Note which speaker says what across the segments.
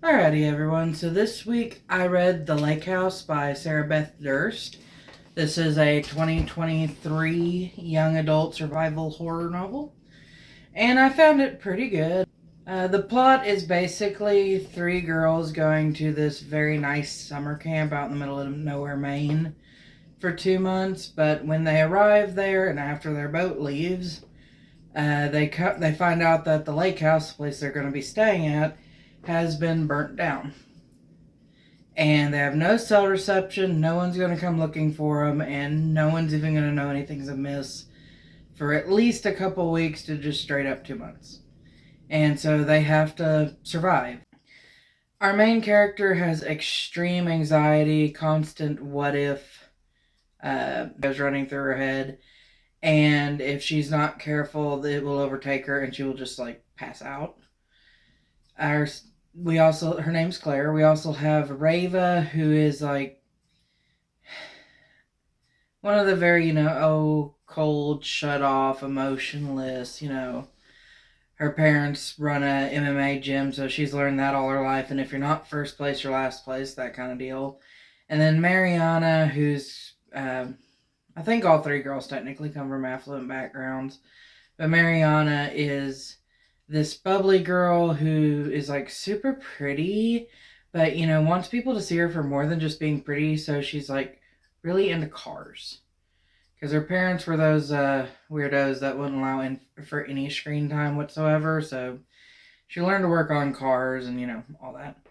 Speaker 1: Alrighty, everyone. So this week I read The Lake House by Beth Durst. This is a 2023 young adult survival horror novel, and I found it pretty good. The plot is basically three girls going to this very nice summer camp out in the middle of nowhere, Maine, for 2 months. But when they arrive there, and after their boat leaves, they find out that the lake house, the place they're going to be staying at, has been burnt down. And they have no cell reception, no one's going to come looking for them, and no one's even going to know anything's amiss for at least a couple weeks to just straight up 2 months. And so they have to survive. Our main character has extreme anxiety, constant what if goes running through her head. And if she's not careful, it will overtake her and she will just pass out. Her name's Claire. We also have Rava, who is one of the very, cold, shut off, emotionless, her parents run a MMA gym, so she's learned that all her life, and if you're not first place, you're last place, that kind of deal. And then Mariana, who's, I think all three girls technically come from affluent backgrounds, but Mariana is this bubbly girl who is super pretty, but wants people to see her for more than just being pretty. So she's really into cars, because her parents were those weirdos that wouldn't allow for any screen time whatsoever. So she learned to work on cars and all that.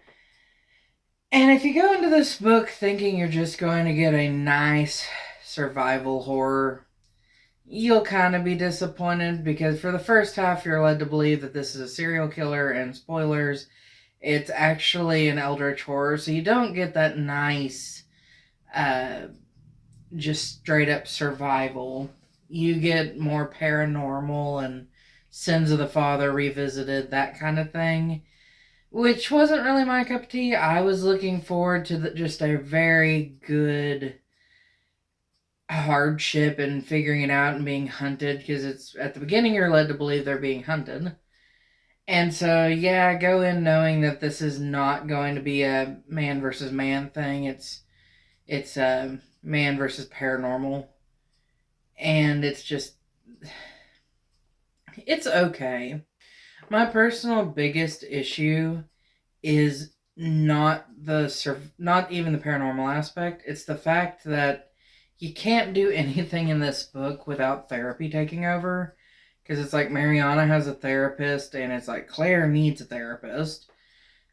Speaker 1: And if you go into this book thinking you're just going to get a nice survival horror, you'll kind of be disappointed, because for the first half you're led to believe that this is a serial killer, and spoilers, it's actually an eldritch horror, so you don't get that nice just straight up survival. You get more paranormal and Sins of the Father revisited, that kind of thing, which wasn't really my cup of tea. I was looking forward to just a very good hardship and figuring it out and being hunted, because it's at the beginning you're led to believe they're being hunted. And so yeah, go in knowing that this is not going to be a man versus man thing. It's a man versus paranormal, and it's okay. My personal biggest issue is not even the paranormal aspect. It's the fact that you can't do anything in this book without therapy taking over. Because it's Mariana has a therapist, and it's Claire needs a therapist.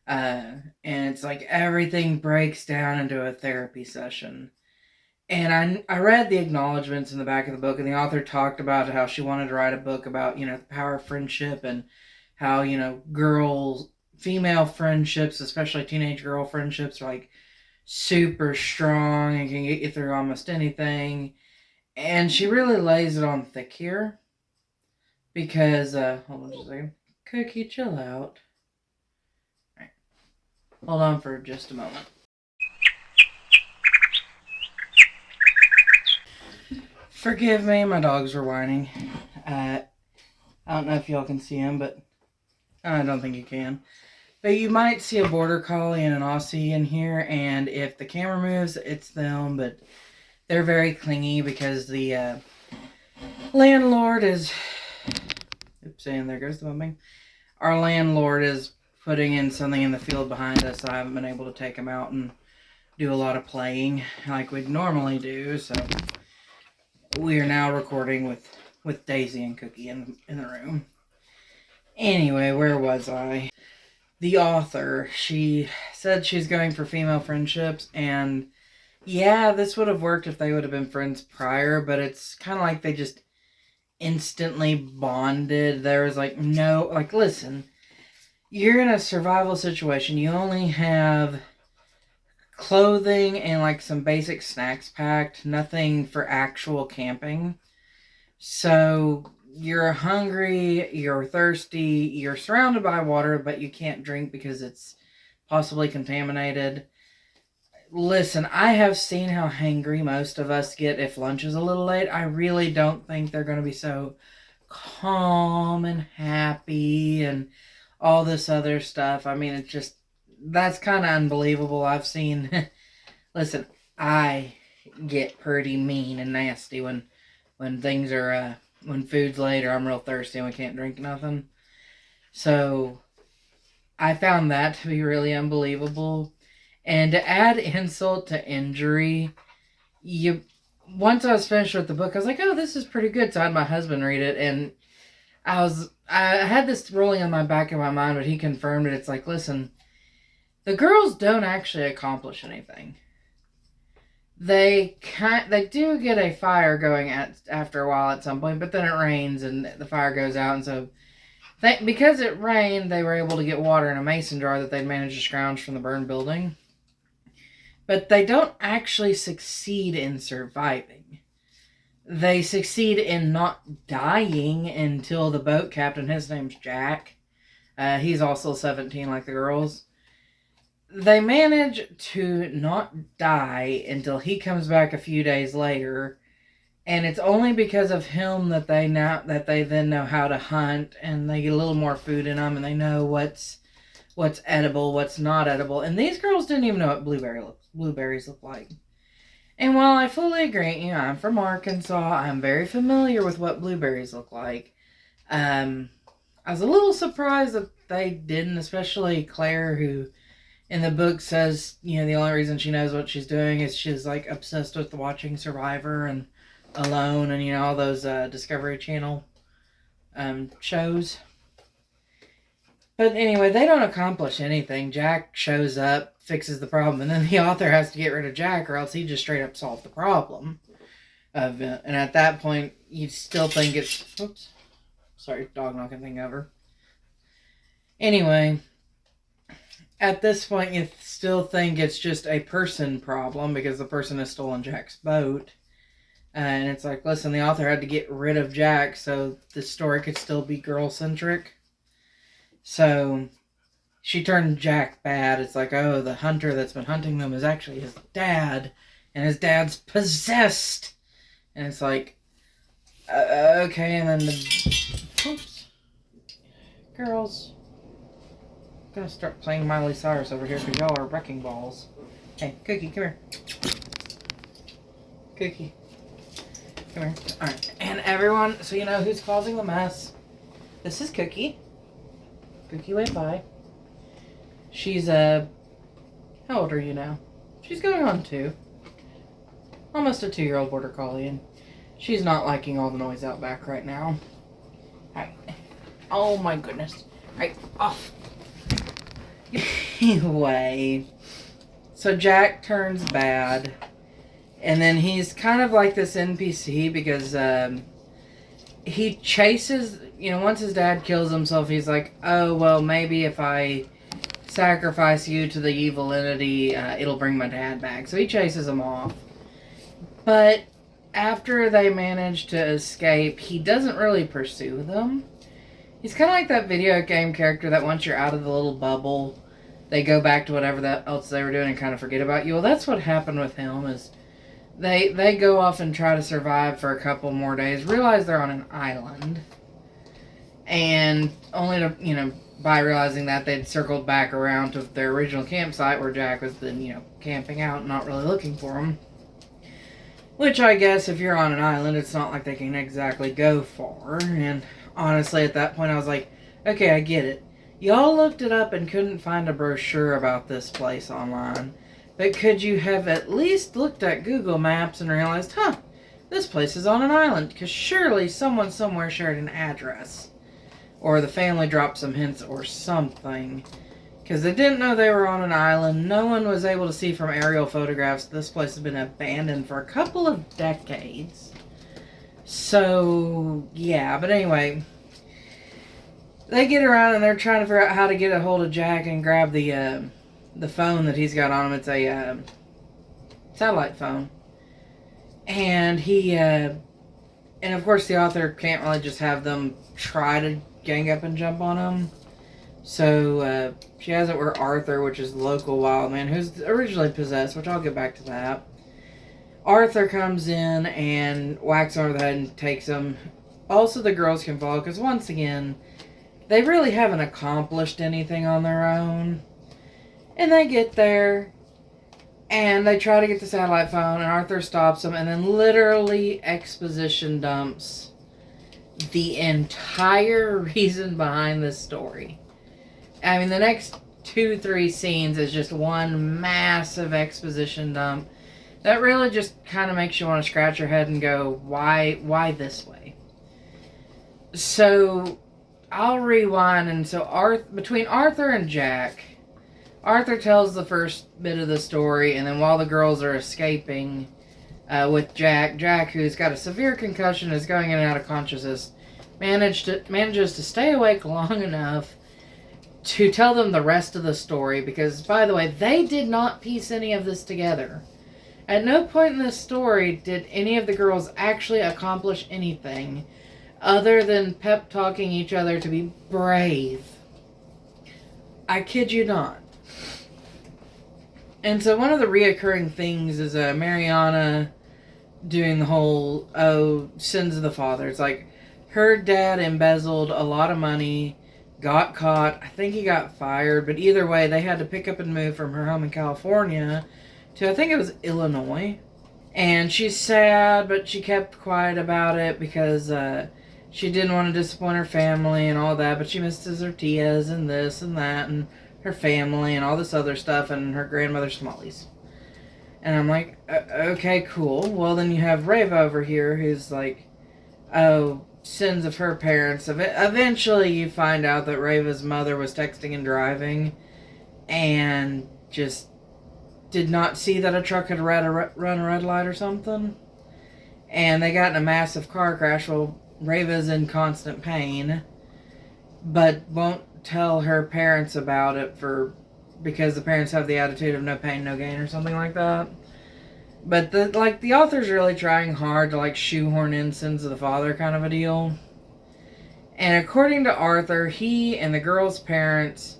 Speaker 1: And it's everything breaks down into a therapy session. And I read the acknowledgments in the back of the book, and the author talked about how she wanted to write a book about, the power of friendship, and how, female friendships, especially teenage girl friendships, are super strong and can get you through almost anything. And she really lays it on thick here, because hold on just a second. Cookie, chill out. Alright. Hold on for just a moment. Forgive me, my dogs were whining. I don't know if y'all can see them, but I don't think you can. But you might see a border collie and an Aussie in here, and if the camera moves, it's them, but they're very clingy because the landlord is... Oops, and there goes the bumping. Our landlord is putting in something in the field behind us, so I haven't been able to take them out and do a lot of playing like we'd normally do, so we are now recording with Daisy and Cookie in the room. Anyway, where was I? The author, she said she's going for female friendships, and yeah, this would have worked if they would have been friends prior, but it's kind of like they just instantly bonded. There was listen, you're in a survival situation, you only have clothing and some basic snacks packed, nothing for actual camping. So you're hungry, you're thirsty, you're surrounded by water, but you can't drink because it's possibly contaminated. Listen, I have seen how hangry most of us get if lunch is a little late. I really don't think they're going to be so calm and happy and all this other stuff. I mean, it's just that's kind of unbelievable. I've seen, listen, I get pretty mean and nasty when things are, when food's late or I'm real thirsty and we can't drink nothing. So I found that to be really unbelievable. And to add insult to injury, you once I was finished with the book, I was like, oh, this is pretty good. So I had my husband read it, and I had this rolling in my back of my mind, but he confirmed it. It's like, listen, the girls don't actually accomplish anything. They do get a fire going after a while at some point, but then it rains and the fire goes out, and so because it rained, they were able to get water in a mason jar that they'd managed to scrounge from the burned building. But they don't actually succeed in surviving. They succeed in not dying until the boat captain, his name's Jack. He's also 17 like the girls. They manage to not die until he comes back a few days later. And it's only because of him that they then know how to hunt, and they get a little more food in them, and they know what's edible, what's not edible. And these girls didn't even know what blueberries look like. And while I fully agree, I'm from Arkansas, I'm very familiar with what blueberries look like. I was a little surprised that they didn't, especially Claire, who in the book says, the only reason she knows what she's doing is she's like obsessed with watching Survivor and Alone and all those Discovery Channel shows. But anyway, they don't accomplish anything. Jack shows up, fixes the problem, and then the author has to get rid of Jack, or else he just straight up solved the problem of it. And at that point, you still think it's... Oops. Sorry, dog knocking thing over. Anyway, at this point, you still think it's just a person problem because the person has stolen Jack's boat. And it's like, listen, the author had to get rid of Jack so the story could still be girl-centric. So she turned Jack bad. It's like, oh, the hunter that's been hunting them is actually his dad, and his dad's possessed. And it's like, okay, and then oops. Girls. I'm gonna start playing Miley Cyrus over here because y'all are wrecking balls. Hey, Cookie, come here. Cookie. Come here. Alright, and everyone, so you know who's causing the mess. This is Cookie. Cookie went by. She's, how old are you now? She's going on 2. Almost a 2-year-old border collie, and she's not liking all the noise out back right now. Alright. Oh my goodness. Alright, off. Anyway. So Jack turns bad. And then he's kind of like this NPC because, he chases... once his dad kills himself, he's like, oh, well, maybe if I sacrifice you to the evil entity, it'll bring my dad back. So he chases him off. But after they manage to escape, he doesn't really pursue them. He's kind of like that video game character that once you're out of the little bubble, they go back to whatever else they were doing and kind of forget about you. Well, that's what happened with him, is they go off and try to survive for a couple more days, realize they're on an island. And only to, by realizing that, they'd circled back around to their original campsite where Jack was then, camping out, not really looking for him. Which I guess if you're on an island, it's not like they can exactly go far. And honestly, at that point, I was like, okay, I get it. Y'all looked it up and couldn't find a brochure about this place online. But could you have at least looked at Google Maps and realized, this place is on an island? Because surely someone somewhere shared an address. Or the family dropped some hints or something. Because they didn't know they were on an island. No one was able to see from aerial photographs this place has been abandoned for a couple of decades. So, yeah. But anyway, they get around and they're trying to figure out how to get a hold of Jack and grab the phone that he's got on him. It's a satellite phone. And and of course the author can't really just have them try to gang up and jump on him. So she has it where Arthur, which is the local wild man, who's originally possessed, which I'll get back to that. Arthur comes in and whacks him over the head and takes him. Also the girls can follow, because once again, they really haven't accomplished anything on their own. And they get there, and they try to get the satellite phone, and Arthur stops them, and then literally exposition dumps the entire reason behind this story. I mean, the next 2-3 scenes is just one massive exposition dump that really just kind of makes you want to scratch your head and go, why this way? So I'll rewind, and so between Arthur and Jack, Arthur tells the first bit of the story, and then while the girls are escaping with Jack, who's got a severe concussion, is going in and out of consciousness, manages to stay awake long enough to tell them the rest of the story, because, by the way, they did not piece any of this together. At no point in this story did any of the girls actually accomplish anything other than pep talking each other to be brave. I kid you not. And so one of the reoccurring things is Mariana doing the whole, sins of the father. It's like her dad embezzled a lot of money, got caught. I think he got fired, but either way, they had to pick up and move from her home in California to, I think it was Illinois. And she's sad, but she kept quiet about it because she didn't want to disappoint her family and all that, but she misses her tias and this and that and her family and all this other stuff and her grandmother's tamales. And I'm like, okay, cool. Well, then you have Reva over here who's like, sins of her parents. Eventually you find out that Reva's mother was texting and driving and just did not see that a truck had run a red light or something. And they got in a massive car crash. Well, Reva's in constant pain, but won't tell her parents about it because the parents have the attitude of no pain, no gain or something like that. But the author's really trying hard to shoehorn in sins of the father kind of a deal. And according to Arthur, he and the girl's parents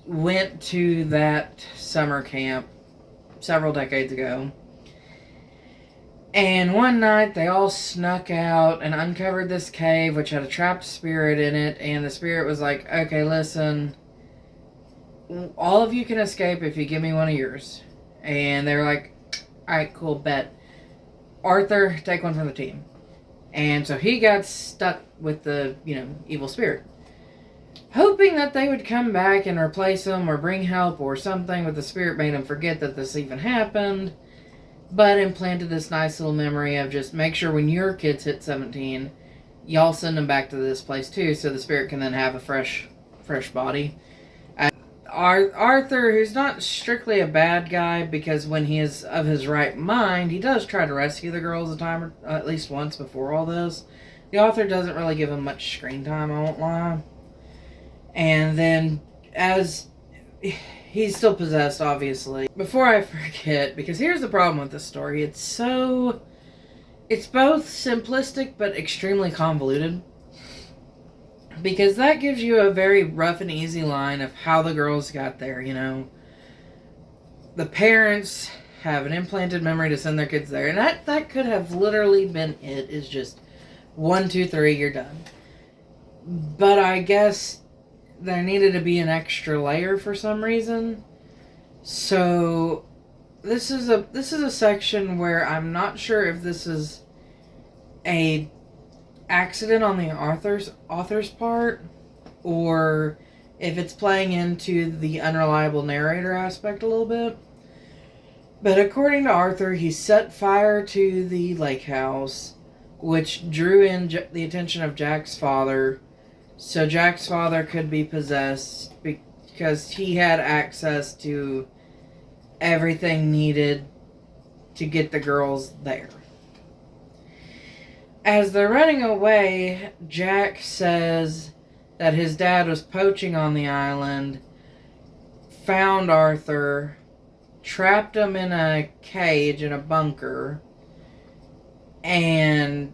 Speaker 1: went to that summer camp several decades ago. And one night they all snuck out and uncovered this cave which had a trapped spirit in it, and the spirit was like, okay, listen, all of you can escape if you give me one of yours. And they were like, alright, cool, bet. Arthur, take one from the team. And so he got stuck with the, evil spirit. Hoping that they would come back and replace him or bring help or something, but the spirit made him forget that this even happened. But implanted this nice little memory of just make sure when your kids hit 17, y'all send them back to this place too, so the spirit can then have a fresh body. Arthur, who's not strictly a bad guy, because when he is of his right mind, he does try to rescue the girls at least once before all this. The author doesn't really give him much screen time, I won't lie. And then, as he's still possessed, obviously. Before I forget, because here's the problem with this story. It's both simplistic but extremely convoluted. Because that gives you a very rough and easy line of how the girls got there, The parents have an implanted memory to send their kids there. And that could have literally been it. It's just 1, 2, 3, you're done. But I guess there needed to be an extra layer for some reason. So this is a section where I'm not sure if this is a accident on the author's part, or if it's playing into the unreliable narrator aspect a little bit. But according to Arthur, he set fire to the lake house, which drew in the attention of Jack's father, so Jack's father could be possessed because he had access to everything needed to get the girls there. As they're running away, Jack says that his dad was poaching on the island, found Arthur, trapped him in a cage in a bunker, and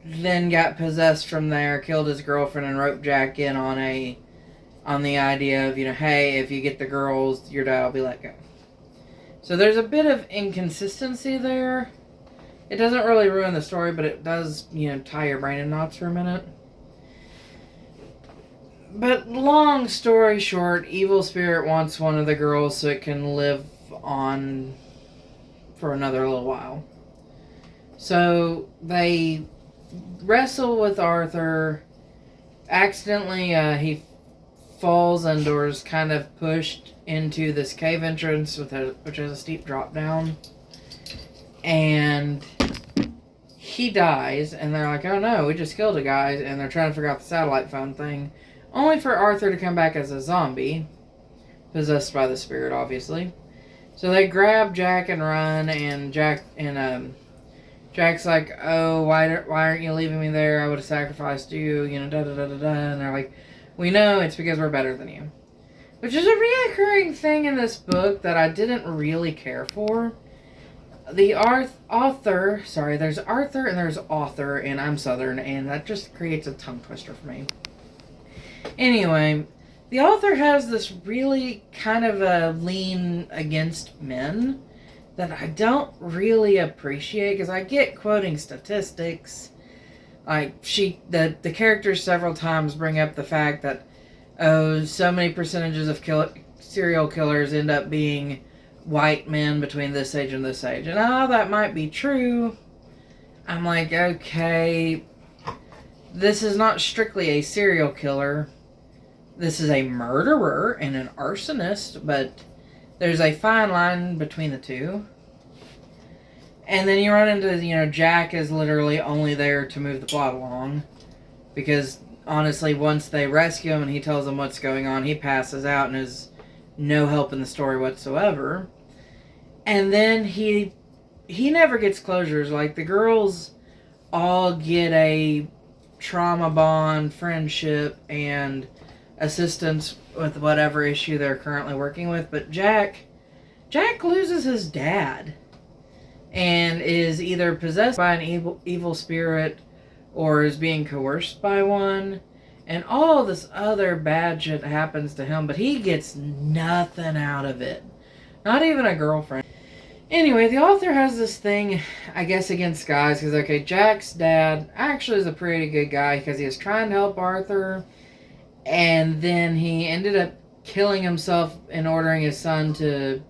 Speaker 1: then got possessed from there, killed his girlfriend, and roped Jack in on the idea of, hey, if you get the girls, your dad will be let go. So there's a bit of inconsistency there. It doesn't really ruin the story, but it does, tie your brain in knots for a minute. But long story short, evil spirit wants one of the girls so it can live on for another little while. So they wrestle with Arthur. Accidentally, he falls and is kind of pushed into this cave entrance which has a steep drop down. And he dies, and they're like, oh no, we just killed a guy, and they're trying to figure out the satellite phone thing. Only for Arthur to come back as a zombie. Possessed by the spirit, obviously. So they grab Jack and run, and Jack's like, oh, why aren't you leaving me there? I would have sacrificed you, da-da-da-da-da. And they're like, we know it's because we're better than you. Which is a reoccurring thing in this book that I didn't really care for. The author, there's Arthur and there's author, and I'm Southern, and that just creates a tongue twister for me. Anyway, the author has this really kind of a lean against men that I don't really appreciate, because I get quoting statistics. Like, the characters several times bring up the fact that, oh, so many percentages of serial killers end up being white men between this age and this age. And that might be true. I'm like, okay, this is not strictly a serial killer. This is a murderer and an arsonist, but there's a fine line between the two. And then you run into, Jack is literally only there to move the plot along. Because, honestly, once they rescue him and he tells them what's going on, he passes out and is no help in the story whatsoever. And then he never gets closures. Like, the girls all get a trauma bond, friendship, and assistance with whatever issue they're currently working with. But Jack loses his dad and is either possessed by an evil spirit or is being coerced by one. And all this other bad shit happens to him, but he gets nothing out of it. Not even a girlfriend. Anyway, the author has this thing, I guess, against guys. Because, okay, Jack's dad actually is a pretty good guy because he was trying to help Arthur. And then he ended up killing himself and ordering his son to,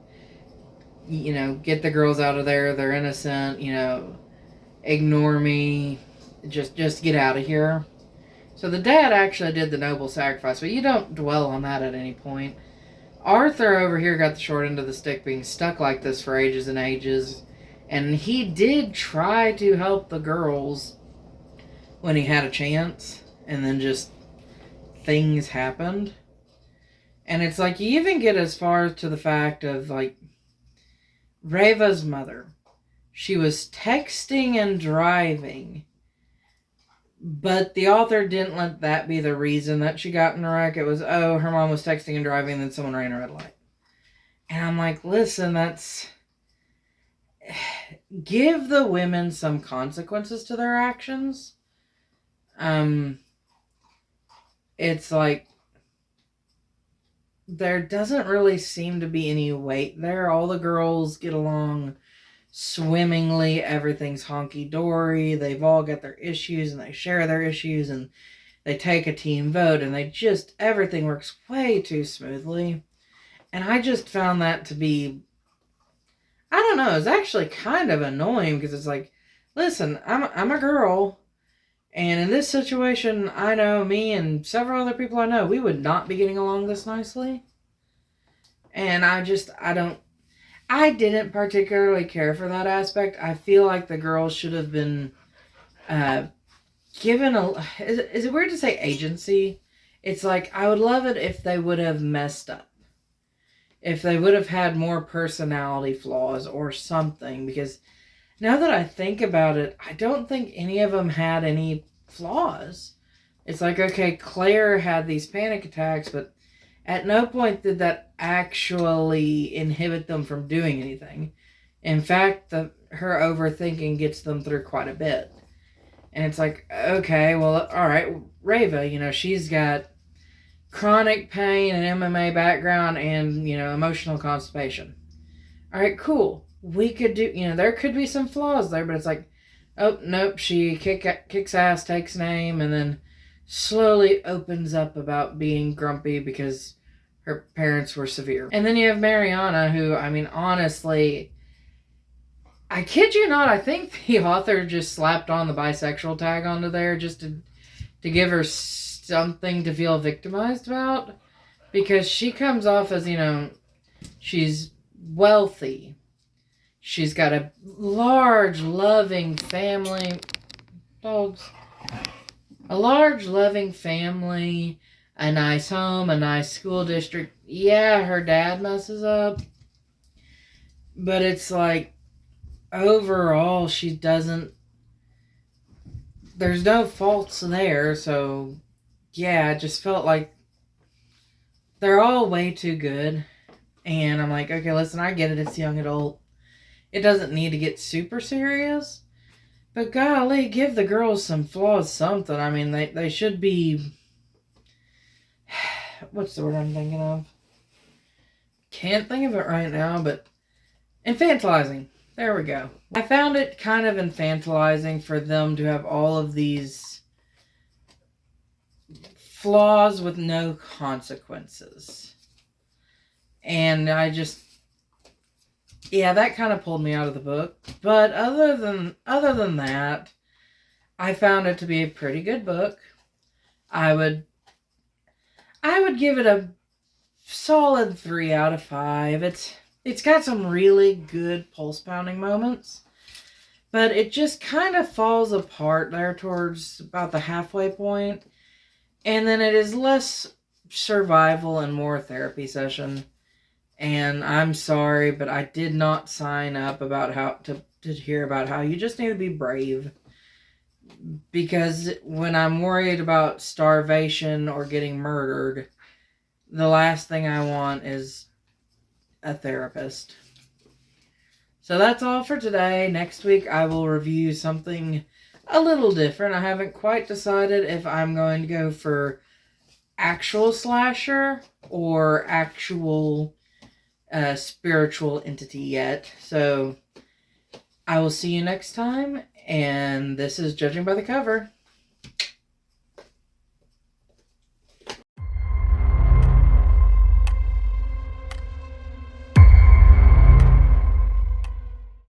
Speaker 1: get the girls out of there. They're innocent, ignore me. Just get out of here. So the dad actually did the noble sacrifice, but you don't dwell on that at any point. Arthur over here got the short end of the stick, being stuck like this for ages and ages. And he did try to help the girls when he had a chance. And then just things happened. And it's like, you even get as far to the fact of, like, Reva's mother. She was texting and driving. But the author didn't let that be the reason that she got in a wreck. It was, oh, her mom was texting and driving, and then someone ran a red light. And I'm like, listen, give the women some consequences to their actions. It's like, there doesn't really seem to be any weight there. All the girls get along swimmingly. Everything's honky-dory. They've all got their issues, and they share their issues, and they take a team vote, and everything works way too smoothly. And I just found that to be, I don't know, it's actually kind of annoying, because it's like, listen, I'm a girl, and in this situation, I know me and several other people I know, we would not be getting along this nicely. And I didn't particularly care for that aspect. I feel like the girls should have been given is it weird to say agency? It's like, I would love it if they would have messed up. If they would have had more personality flaws or something. Because now that I think about it, I don't think any of them had any flaws. It's like, okay, Claire had these panic attacks, but at no point did that actually inhibit them from doing anything. In fact, her overthinking gets them through quite a bit. And it's like, okay, well, alright, Reva, she's got chronic pain and MMA background and, emotional constipation. Alright, cool. We could do, there could be some flaws there, but it's like, oh, nope, she kicks ass, takes name, and then slowly opens up about being grumpy because her parents were severe. And then you have Mariana, who, I mean, honestly, I kid you not, I think the author just slapped on the bisexual tag onto there just to give her something to feel victimized about. Because she comes off as, she's wealthy. She's got a large, loving family. Dogs. A large, loving family. A nice home. A nice school district. Yeah, her dad messes up. But it's like, overall, she doesn't... There's no faults there, so... Yeah, it just felt like they're all way too good. And I'm like, okay, listen, I get it. It's young adult. It doesn't need to get super serious. But golly, give the girls some flaws, something. I mean, they should be... What's the word I'm thinking of? Can't think of it right now, but... Infantilizing. There we go. I found it kind of infantilizing for them to have all of these flaws with no consequences. And I just... Yeah, that kind of pulled me out of the book. But other than that, I found it to be a pretty good book. I would give it a solid 3 out of 5. It's got some really good pulse-pounding moments, but it just kind of falls apart there towards about the halfway point, and then it is less survival and more therapy session. And I'm sorry, but I did not sign up about how to hear about how you just need to be brave. Because when I'm worried about starvation or getting murdered, the last thing I want is a therapist. So that's all for today. Next week I will review something a little different. I haven't quite decided if I'm going to go for actual slasher or actual spiritual entity yet. So I will see you next time, and this is Judging by the Cover.